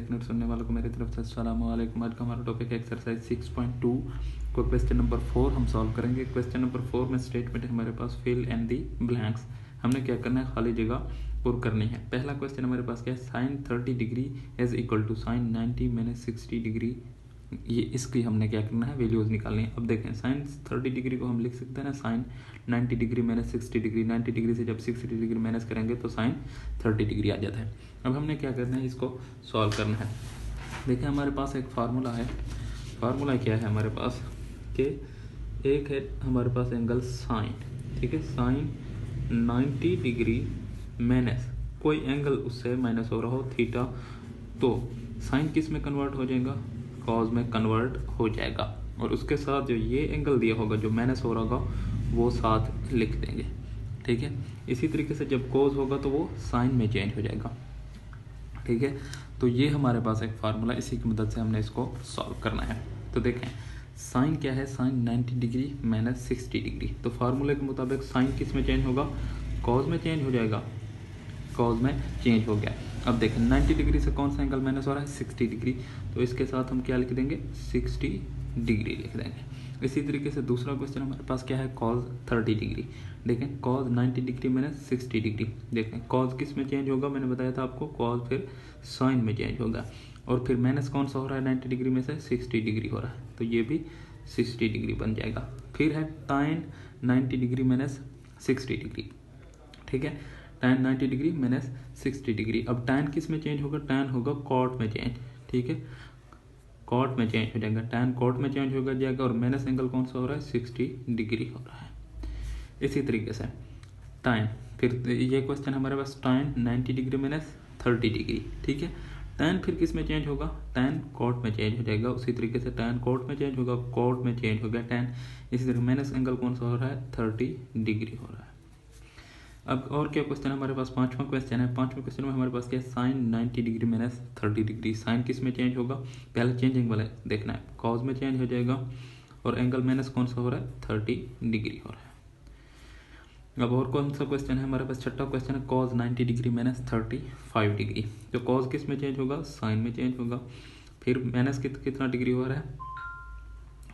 देखने और सुनने वालों को मेरी तरफ से अस्सलाम वालेकुम। आज का हमारा टॉपिक है एक्सरसाइज 6.2 को क्वेश्चन नंबर 4 हम सॉल्व करेंगे। क्वेश्चन नंबर 4 में स्टेटमेंट है हमारे पास फिल एंड दी ब्लैंक्स। हमने क्या करना है, खाली जगह पुर करनी है। पहला क्वेश्चन हमारे पास क्या है, sine 30 degree is equal to sine 90 minus 60 degree. ये इसकी हमने क्या करना है, वैल्यूज निकालनी है। अब देखें साइन 30 डिग्री को हम लिख सकते हैं ना sine 90 degree minus 60 degree. 90 degree से जब 60 डिग्री माइनस करेंगे तो साइन 30 डिग्री आ जाता है। अब हमने क्या करना है, इसको सॉल्व करना है। देखिए हमारे पास एक फार्मूला है। फार्मूला क्या है हमारे पास कि एक है हमारे पास एंगल साइन, ठीक है, साइन 90 डिग्री माइनस कोई एंगल उससे माइनस हो रहा हो थीटा, तो साइन किस में कन्वर्ट हो जाएगा, कॉज में कन्वर्ट हो जाएगा। और उसके साथ जो ये एंगल दिया होगा जो माइनस हो रहा होगा वो साथ लिख देंगे, ठीक है। इसी तरीके से जब कॉज होगा तो वो साइन में चेंज हो जाएगा, ठीक है। तो ये हमारे पास एक फार्मूला, इसी की मदद से हमने इसको सॉल्व करना है। तो देखें साइन क्या है, साइन 90 डिग्री माइनस 60 डिग्री। तो फार्मूले के मुताबिक साइन किस में चेंज होगा, कॉज में चेंज हो जाएगा, कॉज में चेंज हो गया। अब देखें 90 डिग्री से कौन सा एंगल माइनस हो रहा है, 60 डिग्री। तो इसके साथ हम क्या लिख देंगे, 60 डिग्री लिख देंगे। इसी तरीके से दूसरा क्वेश्चन हमारे पास क्या है, कॉज 30 डिग्री। देखें कॉज 90 डिग्री माइनस 60 डिग्री। देखें कॉज किस में चेंज होगा, मैंने बताया था आपको, कॉज फिर साइन में चेंज होगा। और फिर माइनस कौन सा हो रहा है, 90 डिग्री में से 60 डिग्री हो रहा है, तो ये भी 60 डिग्री बन जाएगा। फिर है टाइन 90 डिग्री माइनस 60 डिग्री, ठीक है, tan 90 डिग्री माइनस 60 डिग्री। अब tan किस में चेंज होगा, tan होगा कॉट में चेंज, ठीक है, कॉट में चेंज हो जाएगा, tan कॉट में चेंज होगा जाएगा। और माइनस एंगल कौन सा हो रहा है, 60 डिग्री हो रहा है। इसी तरीके से tan, फिर ये क्वेश्चन हमारे पास tan 90 डिग्री माइनस 30 डिग्री, ठीक है। tan फिर किस में चेंज होगा, tan कॉट में चेंज हो जाएगा। उसी तरीके से tan कॉट में चेंज होगा, कॉट में चेंज हो गया tan। इसी तरह माइनस एंगल कौन सा हो रहा है, 30 डिग्री हो रहा है। अब और क्या क्वेश्चन है हमारे पास, पांचवा क्वेश्चन है। पांचवें क्वेश्चन में हमारे पास क्या है, sine 90 degree minus 30 degree. Sine किस में चेंज होगा, पहले चेंजिंग वाला देखना है, कॉज में चेंज हो जाएगा। और एंगल माइनस कौन सा हो रहा है, 30 डिग्री हो रहा है। अब और कौन सा क्वेश्चन है हमारे पास, छठा क्वेश्चन है, कॉज 90 डिग्री माइनस 35 डिग्री। तो कॉज किस में चेंज होगा, साइन में चेंज होगा। फिर माइनस कितना डिग्री हो रहा है,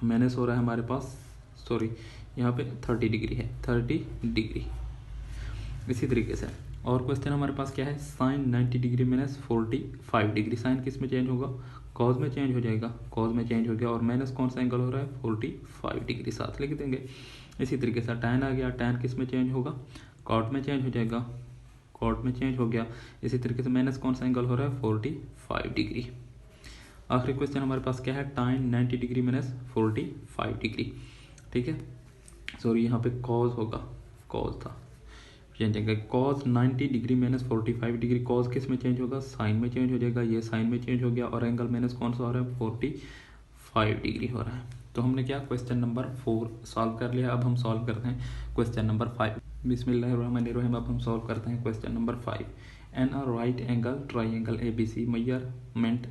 माइनस हो रहा है हमारे पास, सॉरी यहाँ पे 30 डिग्री है, 30 डिग्री। इसी तरीके से और क्वेश्चन हमारे पास क्या है, sine 90 degree minus 45 degree. Sine किस में चेंज होगा, कॉज में चेंज हो जाएगा, कॉज में चेंज हो गया। और माइनस कौन सा एंगल हो रहा है, 45 डिग्री, साथ लिख देंगे। इसी तरीके से tan आ गया, tan किस में चेंज होगा, कॉट में चेंज हो जाएगा, कॉट में चेंज हो गया। इसी तरीके से माइनस कौन सा एंगल हो रहा है, 45 डिग्री। आखिरी क्वेश्चन हमारे पास क्या है, tan 90 डिग्री माइनस 45 डिग्री, ठीक है। सॉरी यहाँ पे कॉज होगा, कॉज था, चेंज होगा, cause 90 degree minus 45 degree. Cause किस में चेंज होगा, साइन में चेंज हो जाएगा, ये साइन में चेंज हो गया। और एंगल माइनस कौन सा हो रहा है, 45 डिग्री हो रहा है। तो हमने क्या क्वेश्चन नंबर 4 सॉल्व कर लिया। अब हम सॉल्व करते हैं क्वेश्चन नंबर 5। बिस्मिल्लाहिर्रहमानिर्रहीम। अब हम सॉल्व करते हैं question number 5। An a right angle triangle ABC measurement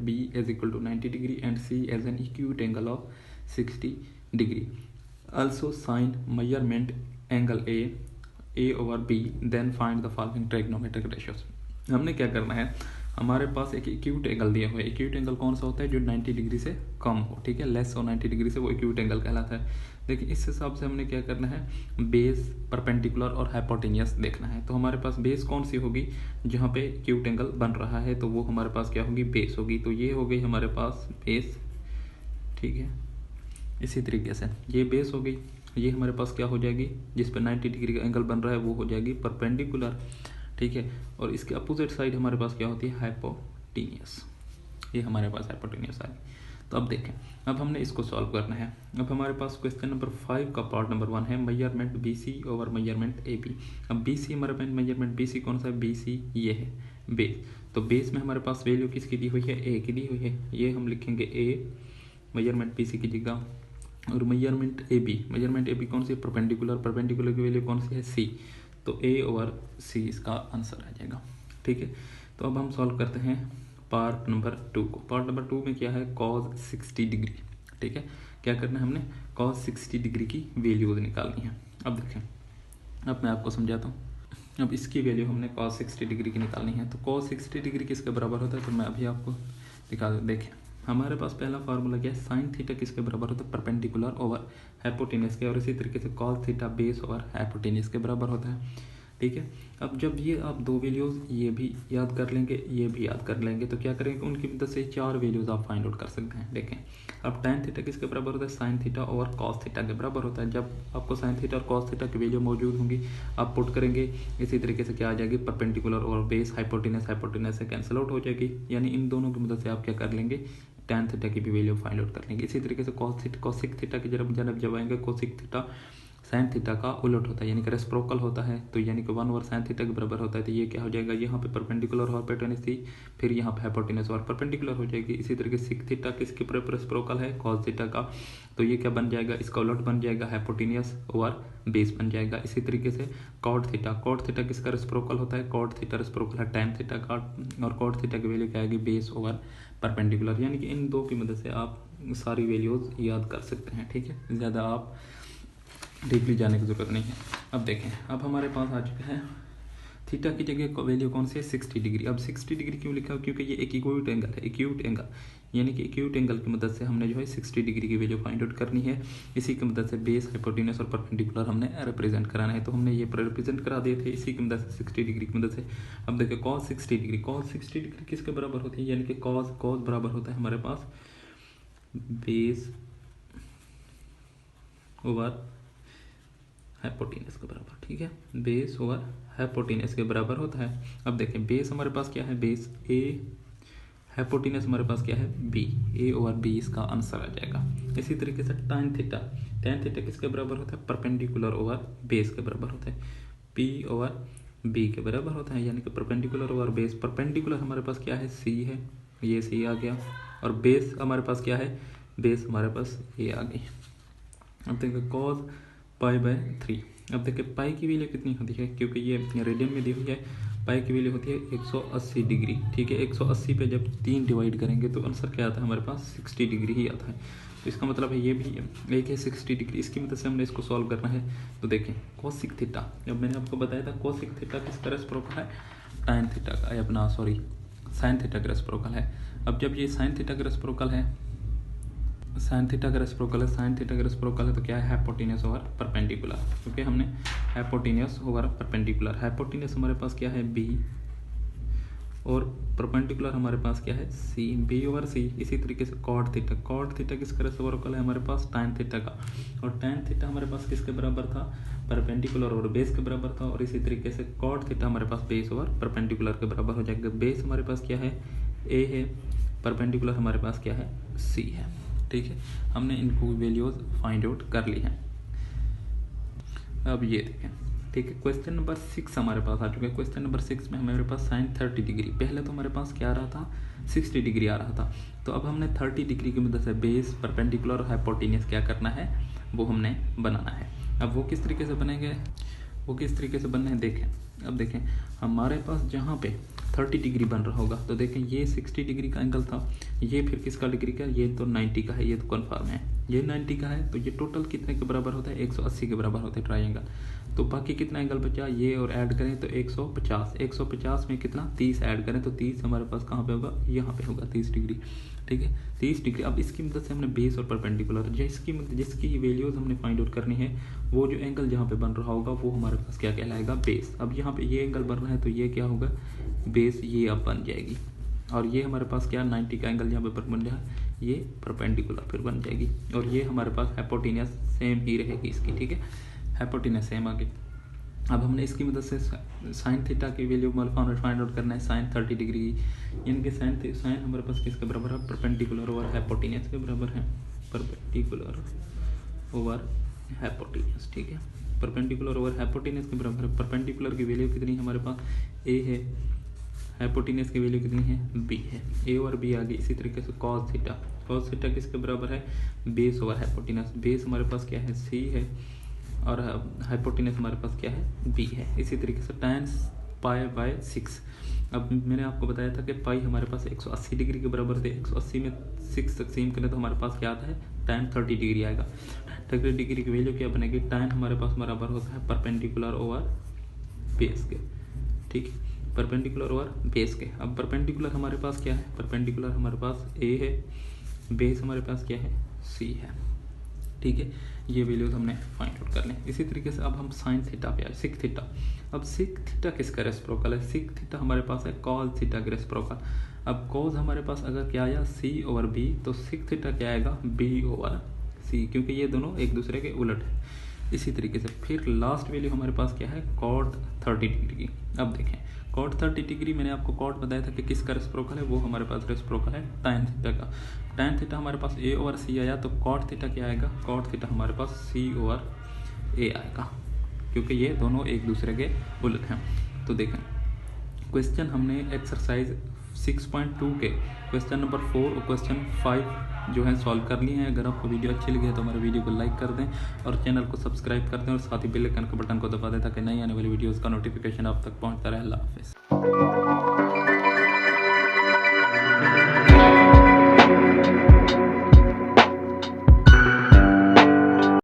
B is equal to 90 degree and C as an acute angle of 60 degree. Also sin measurement angle A over B, then find the following trigonometric ratios. हमने क्या करना है, हमारे पास एक acute angle दिया हुआ है। Acute angle कौन सा होता है, जो 90 डिग्री से कम हो, ठीक है, लेस और 90 डिग्री से, वो एक्यूट एंगल कहलाता है। देखिए इस हिसाब से हमने क्या करना है, बेस, परपेंडिकुलर और हाइपोटेनियस देखना है। तो हमारे पास बेस कौन सी होगी, जहाँ पे एक्यूट एंगल बन रहा है, तो वो हमारे पास क्या होगी, बेस होगी। तो ये हो गई हमारे पास बेस, ठीक है। इसी तरीके से ये बेस हो गई, ये हमारे पास क्या हो जाएगी, जिस पर 90 डिग्री का एंगल बन रहा है वो हो जाएगी परपेंडिकुलर, ठीक है। और इसके अपोजिट साइड हमारे पास क्या होती है, हाइपोटेनियस, ये हमारे पास हाइपोटेनियस है। तो अब देखें, अब हमने इसको सॉल्व करना है। अब हमारे पास क्वेश्चन नंबर 5 का पार्ट नंबर 1 है, measurement BC over measurement AB। अब BC हमारे पास, मेजरमेंट BC कौन सा है, BC ये है बेस। तो बेस में हमारे पास वैल्यू किसकी दी हुई है, A की दी हुई है, ये हम लिखेंगे A मेजरमेंट BC की जगह। और मेजरमेंट AB कौन सी, परपेंडिकुलर, परपेंडिकुलर की वैल्यू कौन सी है, C। तो A ओवर C इसका आंसर आ जाएगा, ठीक है। तो अब हम सॉल्व करते हैं पार्ट नंबर 2 को। पार्ट नंबर 2 में क्या है, कॉज 60 डिग्री, ठीक है। क्या करना है, हमने कॉज 60 डिग्री की वैल्यूज निकालनी है। अब देखें, अब मैं आपको समझाता हूँ। अब इसकी वैल्यू हमने cos 60 डिग्री की निकालनी है। तो cos 60 डिग्री किसके बराबर होता है, तो मैं अभी आपको दिखा दूँ। देखें, हमारे पास पहला फार्मूला क्या है, साइन थीटा किसके बराबर होता है, परपेंडिकुलर ओवर हाइपोटेन्यूज के, और इसी तरीके से cos theta base over hypotenuse के बराबर होता है। ठीक है, अब जब ये आप दो वैल्यूज़ ये भी याद कर लेंगे, ये भी याद कर लेंगे, तो क्या करेंगे, उनकी मदद से 4 वैल्यूज़ आप फाइंड आउट कर सकते हैं। देखें, अब tan थीटा किसके बराबर होता है, साइन थीटा और cos थीटा के बराबर होता है। जब आपको साइन थीटा और cos थीटा की वैल्यू मौजूद होंगी, आप पुट करेंगे, इसी तरीके से क्या आ जाएगी, परपेंडिकुलर और बेस हाइपोटेनस से कैंसिल आउट हो जाएगी, यानी इन दोनों की मदद से आप क्या कर लेंगे, tan थीटा की भी वैल्यू फाइंड आउट कर लेंगे। इसी तरीके से कोसिक थीटा की जब आएंगे, कोसिक थीटा साइन थीटा का उलट होता है, यानी कि रेसिप्रोकल होता है, तो यानी कि 1 ओवर साइन थीटा के बराबर होता है। तो ये क्या हो जाएगा, यहाँ पे परपेंडिकुलर और हाइपोटेनस थी, फिर यहाँ पे हाइपोटेनस और परपेंडिकुलर हो जाएगी। इसी तरीके से सिक थीटा किसके रेसिप्रोकल है, कॉस थीटा का, तो ये क्या बन जाएगा, इसका उलट बन जाएगा, हाइपोटेनियस और बेस बन जाएगा। इसी तरीके से कॉट थीटा किसका रेसिप्रोकल होता है, कॉट थीटा रेसिप्रोकल है टैन थीटा का, और कॉट थीटा की वैल्यू क्या आएगी, बेस ओवर परपेंडिकुलर। यानी कि इन दो की मदद से आप सारी वैल्यूज याद कर सकते हैं। ठीक है, ज़्यादा आप डीपली जाने की ज़रूरत नहीं है। अब देखें, अब हमारे पास आ चुका है थीटा की जगह वैल्यू कौन सी है, 60 डिग्री। अब 60 डिग्री क्यों लिखा, क्योंकि ये एक एक्यूट एंगल है, एक्यूट एंगल, यानी कि एक्यूट एंगल की मदद से हमने जो है 60 डिग्री की वैल्यू फाइंड आउट करनी है। इसी की मदद से बेस, हाइपोटेनस और परपेंडिकुलर हमने रिप्रेजेंट कराना है, तो हमने ये रिप्रेजेंट करा दिए थे इसी की मदद से 60 डिग्री की मदद से। अब देखिए cos 60 डिग्री किसके बराबर होती है, यानी कि cos बराबर होता है हमारे पास बेस ओवर हाइपोटेनस के बराबर। ठीक है, बेस ओवर हाइपोटेनस के बराबर होता है। अब देखें, बेस हमारे पास क्या है, बेस ए, हाइपोटेनस हमारे पास क्या है, बी, ए ओवर बी इसका आंसर आ जाएगा। इसी तरीके से tan थीटा किसके बराबर होता है, परपेंडिकुलर ओवर बेस के बराबर होता है, पी ओवर बी के बराबर होता है, यानी कि परपेंडिकुलर ओवर बेस। परपेंडिकुलर हमारे पास क्या है, सी है, ये सी आ गया, और बेस हमारे पास क्या है, बेस हमारे पास ये आ गई। अब देखिए cos π/3। अब देखिए पाई की वैल्यू कितनी होती है, क्योंकि ये रेडियन में दी हुई है, पाई की वैल्यू होती है 180 डिग्री। ठीक है, 180 पे जब 3 डिवाइड करेंगे तो आंसर क्या आता है हमारे पास, 60 डिग्री ही आता है। तो इसका मतलब है ये भी एक है 60 डिग्री, इसकी मदद से हमने इसको सॉल्व करना है। तो देखें कोसिक थीटा, जब मैंने आपको बताया था कोसिक थीटा किसका रेसिप्रोकल है, tan थीटा का, अपना सॉरी साइन थीटा का रेसिप्रोकल है। अब जब ये साइन थीटा का रेसिप्रोकल है, साइन थीटा का रेसिप्रोकल है, तो क्या है, हाइपोटेनस ओवर परपेंडिकुलर, क्योंकि हमने हाइपोटेनस ओवर परपेंडिकुलर, हाइपोटेनस हमारे पास क्या है, बी, और परपेंडिकुलर हमारे पास क्या है, सी, बी ओवर सी। इसी तरीके से कॉट थीटा किसका रेसिप्रोकल है हमारे पास, tan थीटा का, और tan थीटा हमारे पास किसके बराबर था, परपेंडिकुलर और बेस के बराबर था, और इसी तरीके से कॉट थीटा हमारे पास बेस ओवर परपेंडिकुलर के बराबर हो जाएगा। बेस हमारे पास क्या है, ए है, परपेंडिकुलर हमारे पास क्या है, सी है। ठीक है, हमने इनको वैल्यूज फाइंड आउट कर ली हैं। अब ये देखें, ठीक है, क्वेश्चन नंबर 6 हमारे पास आ चुका है। क्वेश्चन नंबर 6 में हमारे पास साइन 30 डिग्री, पहले तो हमारे पास क्या आ रहा था, 60 डिग्री आ रहा था, तो अब हमने 30 डिग्री की मदद से बेस, परपेंडिकुलर और हाइपोटेनस क्या करना है, वो हमने बनाना है। अब वो किस तरीके से बनेंगे, वो किस तरीके से बनने हैं, देखें। अब देखें, हमारे पास जहाँ पे 30 डिग्री बन रहा होगा, तो देखें ये 60 डिग्री का एंगल था, ये फिर किसका डिग्री का, ये तो 90 का है, ये तो कन्फर्म है, ये 90 का है, तो ये टोटल कितने के बराबर होता है, 180 के बराबर होता है ट्राइंगल। तो बाकी कितना एंगल बचा, ये और ऐड करें तो 150 में कितना, 30 ऐड करें तो 30 हमारे पास कहाँ पे होगा, यहाँ पे होगा 30 डिग्री। ठीक है, 30 डिग्री। अब इसकी मदद से हमने बेस और परपेंडिकुलर, जिसकी वैल्यूज हमने फाइंड आउट करनी है, वो जो एंगल जहाँ पे बन रहा होगा वो हमारे पास क्या कहलाएगा, बेस। अब यहाँ पे ये एंगल बन रहा है तो ये क्या होगा, बेस, ये अब बन जाएगी, और ये हमारे पास क्या 90 का एंगल यहाँ पे बन रहा है, ये परपेंडिकुलर फिर बन जाएगी, और ये हमारे पास हाइपोटेनस सेम ही रहेगी इसकी। ठीक है, हाइपोटेनस सेम आगे। अब हमने इसकी मदद से साइन थीटा की वैल्यू फाइंड आउट करना है, साइन 30 डिग्री, यानी कि साइन हमारे पास किसके बराबर है, परपेंडिकुलर ओवर हाइपोटेनस के बराबर है, परपेंडिकुलर ओवर हाइपोटेनस। ठीक है, परपेंडिकुलर ओवर हाइपोटेनस के बराबर है। परपेंडिकुलर की वैल्यू कितनी है हमारे पास, ए है, हाइपोटेनस की वैल्यू कितनी है, बी है, ए और बी आ गई। इसी तरीके से cos थीटा किसके बराबर है, बेस ओवर हाइपोटेनस, बेस हमारे पास क्या है, सी है, और हाइपोटेनस हमारे पास क्या है, बी है। इसी तरीके से tan π/6, अब मैंने आपको बताया था कि पाई हमारे पास 180 डिग्री के बराबर थे, 180 में 6 तकसीम करें तो हमारे पास क्या आता है, tan 30 डिग्री आएगा। 30 डिग्री की वैल्यू क्या बनेगी, tan हमारे पास बराबर होता है परपेंडिकुलर ओवर बेस के, ठीक है, परपेंडिकुलर ओवर बेस के। अब परपेंडिकुलर हमारे पास क्या है, परपेंडिकुलर हमारे पास ए है, बेस हमारे पास क्या है, सी है, ठीक है। ये वैल्यूज हमने फाइंड आउट कर लें। इसी तरीके से अब हम साइन थीटा पे आए, सिक थीटा। अब सिक थीटा किसका रेसिप्रोकल है, सिक थीटा हमारे पास है कॉस थीटा का रेसिप्रोकल। अब कॉस हमारे पास अगर क्या आया सी ओवर बी, तो सिक थीटा क्या आएगा बी ओवर सी, क्योंकि ये दोनों एक दूसरे के उलट है। इसी तरीके से फिर लास्ट वैल्यू हमारे पास क्या है, कॉट 30 डिग्री की। अब देखें कॉट 30 डिग्री, मैंने आपको कॉट बताया था कि किसका रेसिप्रोकल है, वो हमारे पास रेसिप्रोकल है tan थीटा का। tan थीटा हमारे पास a ओवर c आया, तो कॉट थीटा क्या आएगा, कॉट थीटा हमारे पास c ओवर a आएगा, क्योंकि ये दोनों एक दूसरे के उलट हैं। तो देखें क्वेश्चन हमने एक्सरसाइज 6.2 के क्वेश्चन नंबर 4 और क्वेश्चन 5 जो है सॉल्व कर लिए हैं। अगर आपको वीडियो अच्छी लगी है तो हमारे वीडियो को लाइक कर दें और चैनल को सब्सक्राइब कर दें और साथ ही बेल आइकन के बटन को दबा दें ताकि नई आने वाली वीडियोस का नोटिफिकेशन आप तक पहुंचता रहे। अल्लाह हाफिज़।